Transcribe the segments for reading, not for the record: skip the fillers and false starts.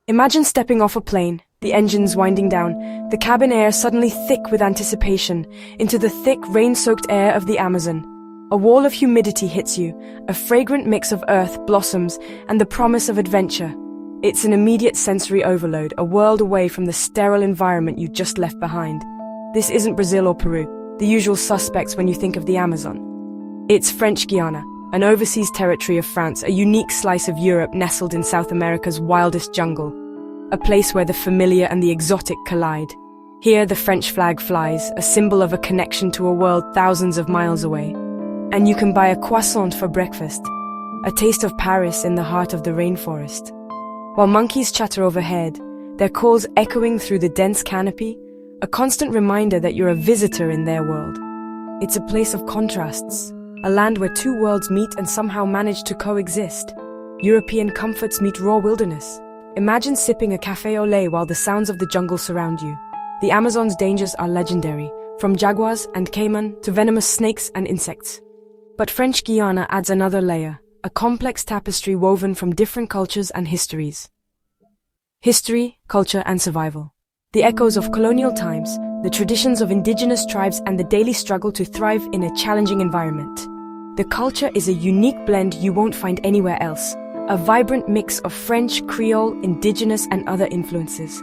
Imagine stepping off a plane, the engines winding down, the cabin air suddenly thick with anticipation, into the thick, rain-soaked air of the Amazon. A wall of humidity hits you, a fragrant mix of earth, blossoms, and the promise of adventure. It's an immediate sensory overload, a world away from the sterile environment you just left behind. This isn't Brazil or Peru, the usual suspects when you think of the Amazon. It's French Guiana, an overseas territory of France, a unique slice of Europe nestled in South America's wildest jungle. A place where the familiar and the exotic collide. Here the French flag flies, a symbol of a connection to a world thousands of miles away. And you can buy a croissant for breakfast, a taste of Paris in the heart of the rainforest. While monkeys chatter overhead, their calls echoing through the dense canopy, a constant reminder that you're a visitor in their world. It's a place of contrasts, a land where two worlds meet and somehow manage to coexist. European comforts meet raw wilderness. Imagine sipping a café au lait while the sounds of the jungle surround you. The Amazon's dangers are legendary, from jaguars and caiman to venomous snakes and insects. But French Guiana adds another layer, a complex tapestry woven from different cultures and histories. History, culture, and survival. The echoes of colonial times, the traditions of indigenous tribes, and the daily struggle to thrive in a challenging environment. The culture is a unique blend you won't find anywhere else, a vibrant mix of French, Creole, indigenous, and other influences.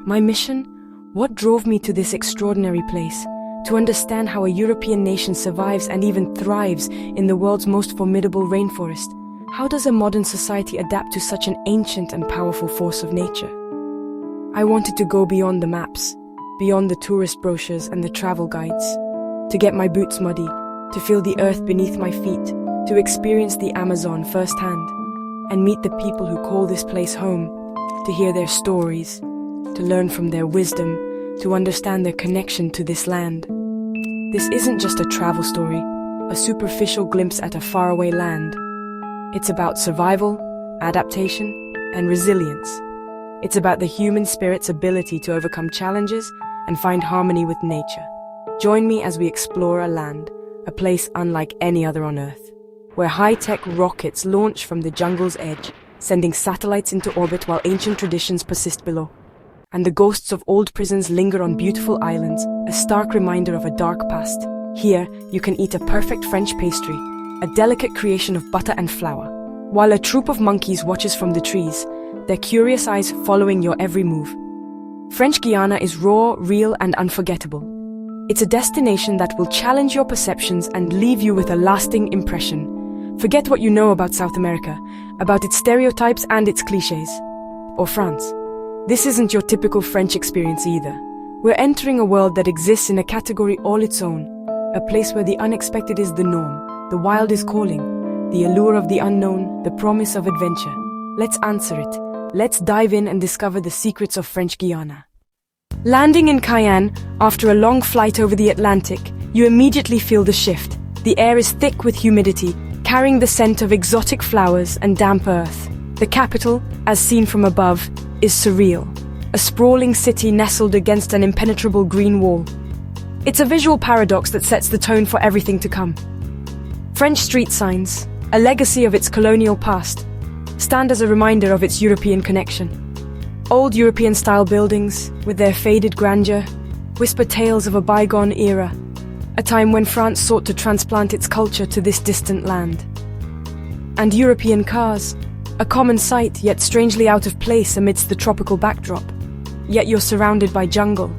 My mission? What drove me to this extraordinary place? To understand how a European nation survives and even thrives in the world's most formidable rainforest. How does a modern society adapt to such an ancient and powerful force of nature? I wanted to go beyond the maps, beyond the tourist brochures and the travel guides, to get my boots muddy, to feel the earth beneath my feet, to experience the Amazon firsthand, and meet the people who call this place home, to hear their stories, to learn from their wisdom, to understand their connection to this land. This isn't just a travel story, a superficial glimpse at a faraway land. It's about survival, adaptation, and resilience. It's about the human spirit's ability to overcome challenges and find harmony with nature. Join me as we explore a land, a place unlike any other on Earth, where high-tech rockets launch from the jungle's edge, sending satellites into orbit while ancient traditions persist below. And the ghosts of old prisons linger on beautiful islands, a stark reminder of a dark past. Here, you can eat a perfect French pastry, a delicate creation of butter and flour, while a troop of monkeys watches from the trees, their curious eyes following your every move. French Guiana is raw, real, and unforgettable. It's a destination that will challenge your perceptions and leave you with a lasting impression. Forget what you know about South America, about its stereotypes and its clichés. Or France. This isn't your typical French experience either. We're entering a world that exists in a category all its own, a place where the unexpected is the norm, the wild is calling, the allure of the unknown, the promise of adventure. Let's answer it. Let's dive in and discover the secrets of French Guiana. Landing in Cayenne, after a long flight over the Atlantic, you immediately feel the shift. The air is thick with humidity, carrying the scent of exotic flowers and damp earth. The capital, as seen from above, is surreal, a sprawling city nestled against an impenetrable green wall. It's a visual paradox that sets the tone for everything to come. French street signs, a legacy of its colonial past, stand as a reminder of its European connection. Old European-style buildings, with their faded grandeur, whisper tales of a bygone era, a time when France sought to transplant its culture to this distant land. And European cars, a common sight, yet strangely out of place amidst the tropical backdrop. Yet you're surrounded by jungle.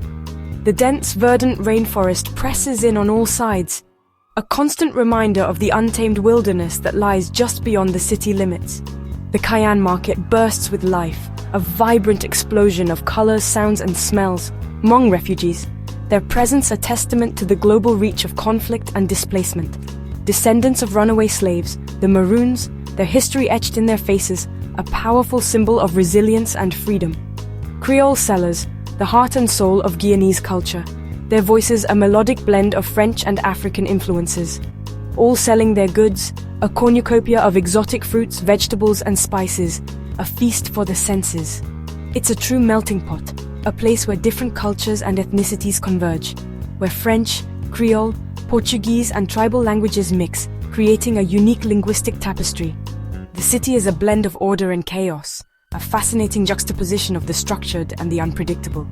The dense, verdant rainforest presses in on all sides, a constant reminder of the untamed wilderness that lies just beyond the city limits. The Cayenne market bursts with life, a vibrant explosion of colors, sounds, and smells. Hmong refugees, their presence a testament to the global reach of conflict and displacement. Descendants of runaway slaves, the Maroons, their history etched in their faces, a powerful symbol of resilience and freedom. Creole sellers, the heart and soul of Guyanese culture, their voices a melodic blend of French and African influences. All selling their goods, a cornucopia of exotic fruits, vegetables, and spices, a feast for the senses. It's a true melting pot, a place where different cultures and ethnicities converge, where French, Creole, Portuguese, and tribal languages mix, creating a unique linguistic tapestry. The city is a blend of order and chaos, a fascinating juxtaposition of the structured and the unpredictable.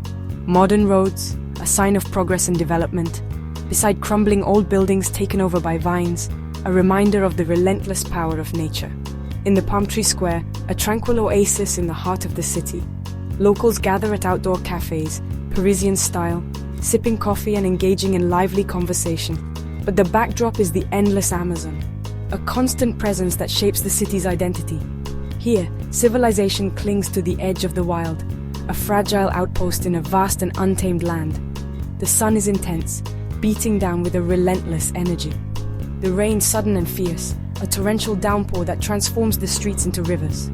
Modern roads, a sign of progress and development, beside crumbling old buildings taken over by vines, a reminder of the relentless power of nature. In the Palm Tree Square, a tranquil oasis in the heart of the city, locals gather at outdoor cafes, Parisian style, sipping coffee and engaging in lively conversation. But the backdrop is the endless Amazon, a constant presence that shapes the city's identity. Here, civilization clings to the edge of the wild, a fragile outpost in a vast and untamed land. The sun is intense, beating down with a relentless energy. The rain sudden and fierce, a torrential downpour that transforms the streets into rivers.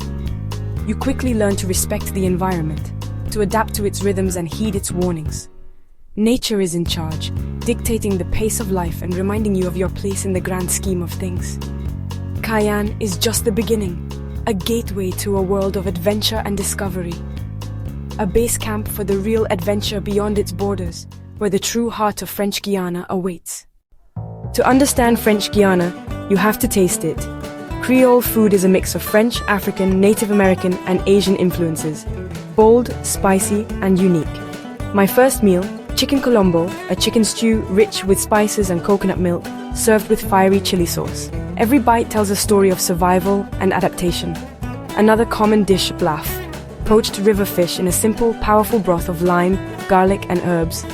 You quickly learn to respect the environment, to adapt to its rhythms and heed its warnings. Nature is in charge, dictating the pace of life and reminding you of your place in the grand scheme of things. Cayenne is just the beginning, a gateway to a world of adventure and discovery. A base camp for the real adventure beyond its borders, where the true heart of French Guiana awaits. To understand French Guiana, you have to taste it. Creole food is a mix of French, African, Native American, and Asian influences. Bold, spicy, and unique. My first meal, chicken colombo, a chicken stew rich with spices and coconut milk, served with fiery chili sauce. Every bite tells a story of survival and adaptation. Another common dish, blaf, poached river fish in a simple, powerful broth of lime, garlic, and herbs.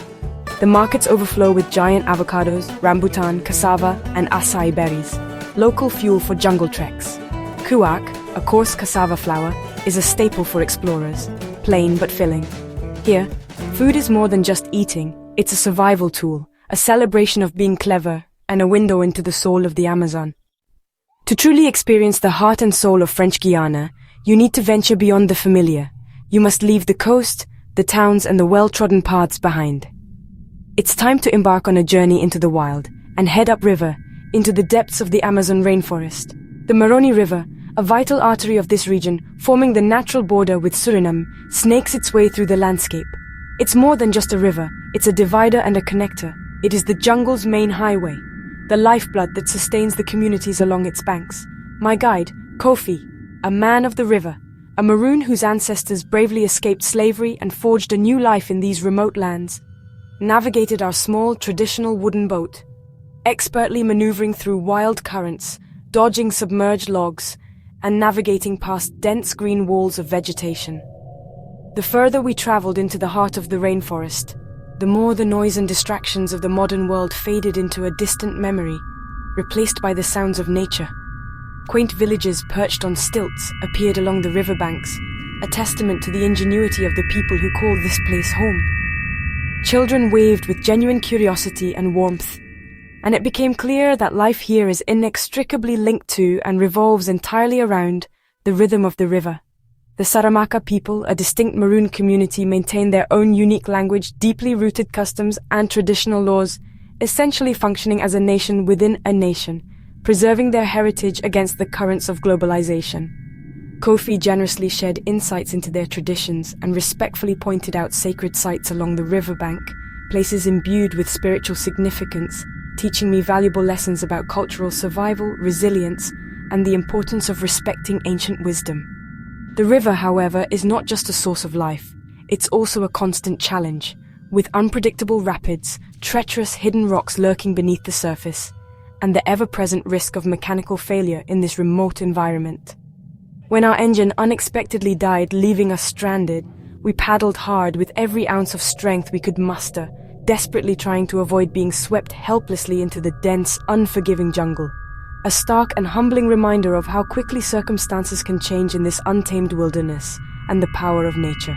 The markets overflow with giant avocados, rambutan, cassava, and acai berries, local fuel for jungle treks. Kuak, a coarse cassava flour, is a staple for explorers, plain but filling. Here, food is more than just eating, it's a survival tool, a celebration of being clever, and a window into the soul of the Amazon. To truly experience the heart and soul of French Guiana, you need to venture beyond the familiar. You must leave the coast, the towns, and the well-trodden paths behind. It's time to embark on a journey into the wild and head upriver into the depths of the Amazon rainforest. The Maroni River, a vital artery of this region, forming the natural border with Suriname, snakes its way through the landscape. It's more than just a river, it's a divider and a connector. It is the jungle's main highway, the lifeblood that sustains the communities along its banks. My guide, Kofi, a man of the river, a maroon whose ancestors bravely escaped slavery and forged a new life in these remote lands, navigated our small, traditional wooden boat, expertly maneuvering through wild currents, dodging submerged logs, and navigating past dense green walls of vegetation. The further we traveled into the heart of the rainforest, the more the noise and distractions of the modern world faded into a distant memory, replaced by the sounds of nature. Quaint villages perched on stilts appeared along the riverbanks, a testament to the ingenuity of the people who call this place home. Children waved with genuine curiosity and warmth, and it became clear that life here is inextricably linked to and revolves entirely around the rhythm of the river. The Saramaka people, a distinct Maroon community, maintain their own unique language, deeply rooted customs, and traditional laws, essentially functioning as a nation within a nation, preserving their heritage against the currents of globalization. Kofi generously shared insights into their traditions and respectfully pointed out sacred sites along the riverbank, places imbued with spiritual significance, teaching me valuable lessons about cultural survival, resilience, and the importance of respecting ancient wisdom. The river, however, is not just a source of life, it's also a constant challenge, with unpredictable rapids, treacherous hidden rocks lurking beneath the surface, and the ever-present risk of mechanical failure in this remote environment. When our engine unexpectedly died, leaving us stranded, we paddled hard with every ounce of strength we could muster, desperately trying to avoid being swept helplessly into the dense, unforgiving jungle. A stark and humbling reminder of how quickly circumstances can change in this untamed wilderness and the power of nature.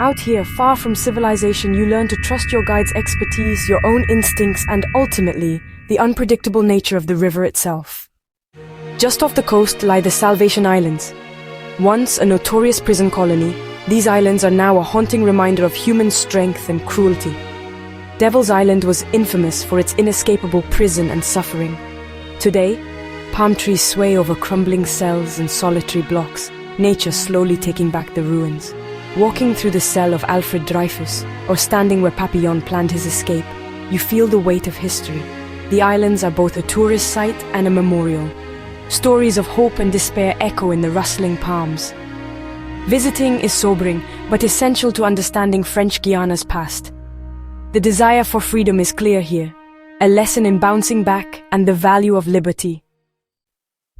Out here, far from civilization, you learn to trust your guide's expertise, your own instincts, and ultimately, the unpredictable nature of the river itself. Just off the coast lie the Salvation Islands. Once a notorious prison colony, these islands are now a haunting reminder of human strength and cruelty. Devil's Island was infamous for its inescapable prison and suffering. Today, palm trees sway over crumbling cells and solitary blocks, nature slowly taking back the ruins. Walking through the cell of Alfred Dreyfus, or standing where Papillon planned his escape, you feel the weight of history. The islands are both a tourist site and a memorial. Stories of hope and despair echo in the rustling palms. Visiting is sobering, but essential to understanding French Guiana's past. The desire for freedom is clear here, a lesson in bouncing back and the value of liberty.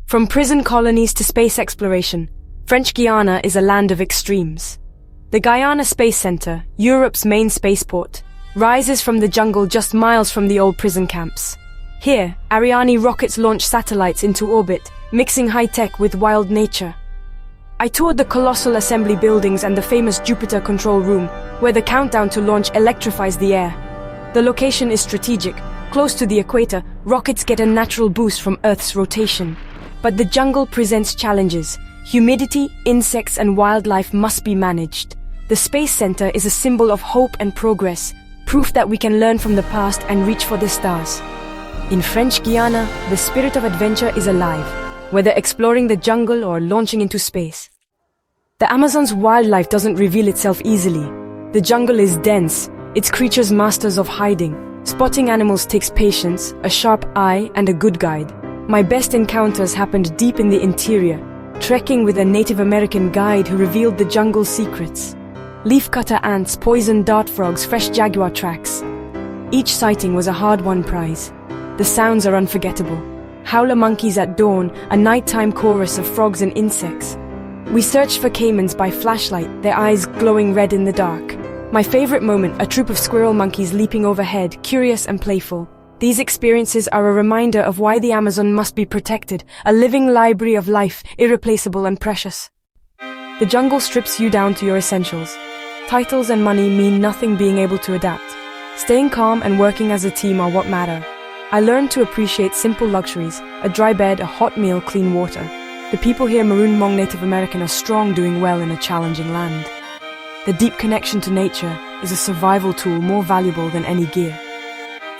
From prison colonies to space exploration, French Guiana is a land of extremes. The Guiana Space Center, Europe's main spaceport, rises from the jungle just miles from the old prison camps. Here, Ariane rockets launch satellites into orbit, mixing high-tech with wild nature. I toured the colossal assembly buildings and the famous Jupiter control room, where the countdown to launch electrifies the air. The location is strategic. Close to the equator, rockets get a natural boost from Earth's rotation. But the jungle presents challenges. Humidity, insects, and wildlife must be managed. The Space Center is a symbol of hope and progress, proof that we can learn from the past and reach for the stars. In French Guiana, the spirit of adventure is alive, whether exploring the jungle or launching into space. The Amazon's wildlife doesn't reveal itself easily. The jungle is dense, its creatures masters of hiding. Spotting animals takes patience, a sharp eye, and a good guide. My best encounters happened deep in the interior, trekking with a Native American guide who revealed the jungle's secrets. Leafcutter ants, poison dart frogs, fresh jaguar tracks. Each sighting was a hard-won prize. The sounds are unforgettable. Howler monkeys at dawn, a nighttime chorus of frogs and insects. We searched for caimans by flashlight, their eyes glowing red in the dark. My favorite moment, a troop of squirrel monkeys leaping overhead, curious and playful. These experiences are a reminder of why the Amazon must be protected, a living library of life, irreplaceable and precious. The jungle strips you down to your essentials. Titles and money mean nothing being able to adapt. Staying calm and working as a team are what matter. I learned to appreciate simple luxuries, a dry bed, a hot meal, clean water. The people here, Maroon Hmong Native American, are strong, doing well in a challenging land. The deep connection to nature is a survival tool more valuable than any gear.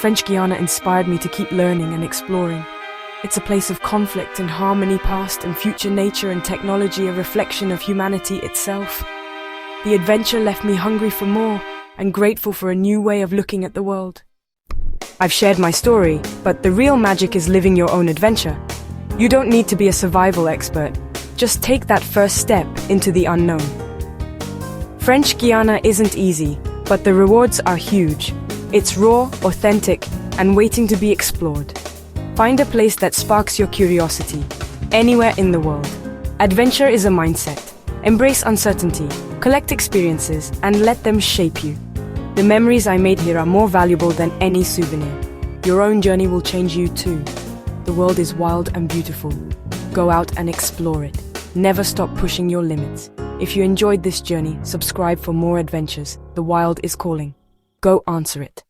French Guiana inspired me to keep learning and exploring. It's a place of conflict and harmony, past and future, nature and technology, a reflection of humanity itself. The adventure left me hungry for more and grateful for a new way of looking at the world. I've shared my story, but the real magic is living your own adventure. You don't need to be a survival expert. Just take that first step into the unknown. French Guiana isn't easy, but the rewards are huge. It's raw, authentic, and waiting to be explored. Find a place that sparks your curiosity, anywhere in the world. Adventure is a mindset. Embrace uncertainty, collect experiences, and let them shape you. The memories I made here are more valuable than any souvenir. Your own journey will change you too. The world is wild and beautiful. Go out and explore it. Never stop pushing your limits. If you enjoyed this journey, subscribe for more adventures. The wild is calling. Go answer it.